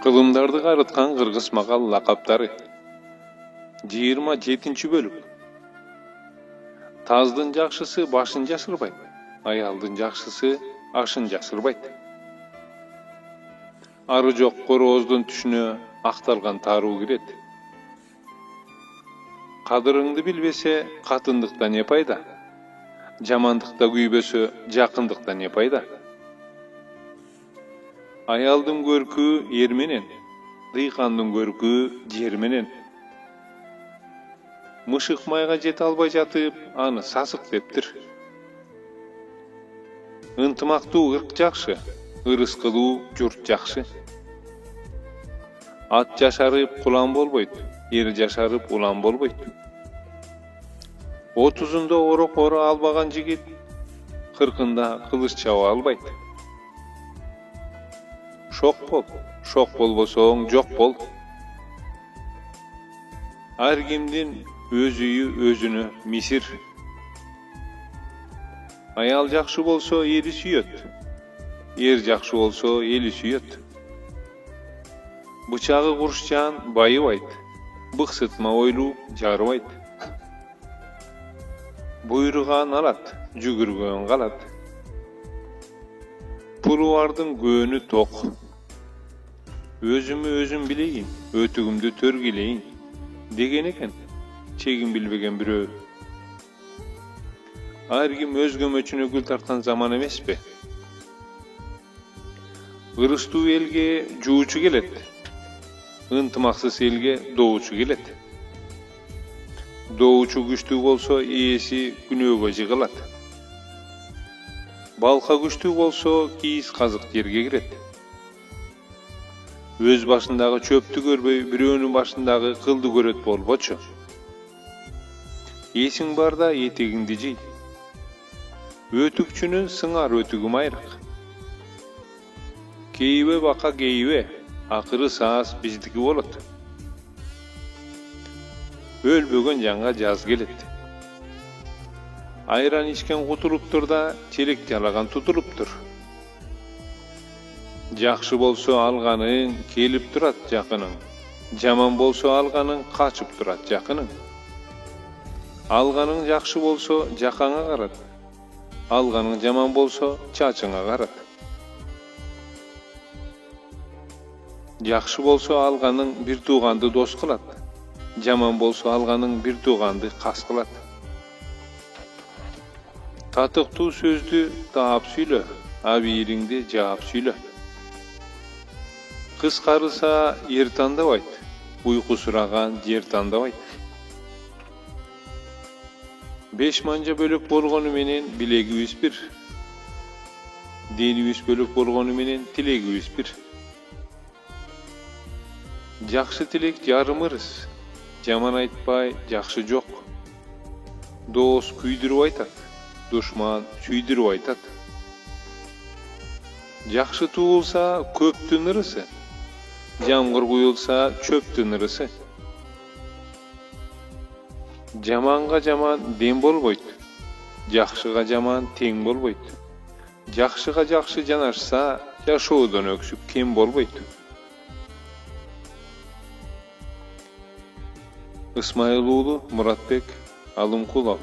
Kılımdardı qarıtkan Qırgız maqal laqaptары. 27 bölük. Tazdın жақшысы башын жасырбайды, аялдын жақшысы ашын жасырбайды. Ары жоқ корооздун түшүнө акталган таруу кирет. Кадырыңды билбесе, катындыкта не пайда? Жамандыкта күйбөсө, жакындыкта не пайда? Аялдын көркү ер менен, дыйкандын көркү жер менен. Мышык майга жете албай жатып, аны сасык дептир. Ынтымактуу ырк жакшы, ырыс кылуу журт жакшы. Ат жашарып кулан болбойт, ер жашарып улан болбойт. 30-ында орок-ору албаган жигит 40-ында кылыч чаба албайт. Шок болбосоң жок бол. Ар кимдин өз үйү өзүнө мисир. Аял жакшы болсо ери сүйөт, ер жакшы болсо эли сүйөт. Бычагы курушчан байыбайт, быксытма ойлуу жарыбайт. Буйруган алат, жүгүргөн калат. Пулу бардын көөнү ток. Өзүмү өзүм билейин, өтүгүмдү төргилейин деген экен чегин билбеген бирөө. Ар ким өз көмөчүнө гүл тарткан заман эмеспи? Ырыстуу элге жуучу келет, ынтымаксыз элге доочу келет. Доочу күчтүү болсо ээси күнөөгө жыгылат. Балка күчтүү болсо кийиз казык жерге кирет. Өз башындагы чөптү көрбөй, бирөөнүн башындагы кылды көрөт болбочу. Эсиң барда этегиңди жый. Өтүкчүнүн сыңар өтүгү майрак. Кейбе бака кейбе, акыры саас биздики болот. Өлбөгөн жанга жаз келет. Айран ичкен кутулуптур да, челек жалаган тутулуптур. Жакшы болсо алганың келип турат жакының. Жаман болсо алганың качып турат жакының. Алганың жакшы болсо жакаңа карат. Алганың жаман болсо чачыңа карат. Жакшы болсо алганың бир тууганды дос кылат. Жаман болсо алганың бир тууганды кас кылат. Татыктуу сөздү таап сүйлө, абийириңди жаап сүйлө. Кыскарыса ер тандабайт, уйку сураган жер тандабайт. 5 манжа бөлөк болгону менен билегибиз бир. Денибиз бөлөк болгону менен тилегибиз бир. Жакшы тилек жарым ырыс, жаман айтпай жакшы жок. Дос күйдүрүп айтат, душман сүйдүрүп айтат. Жакшы туулса көптүн ырысы, жамгыр куюлса чөптүн ырысы. Жаманга жаман дем болбойт, жакшыга жаман тең болбойт. Жакшыга жакшы жанашса, жашоодон өксүп кем болбойт. Исмайыл уулу Муратбек Алымкулов.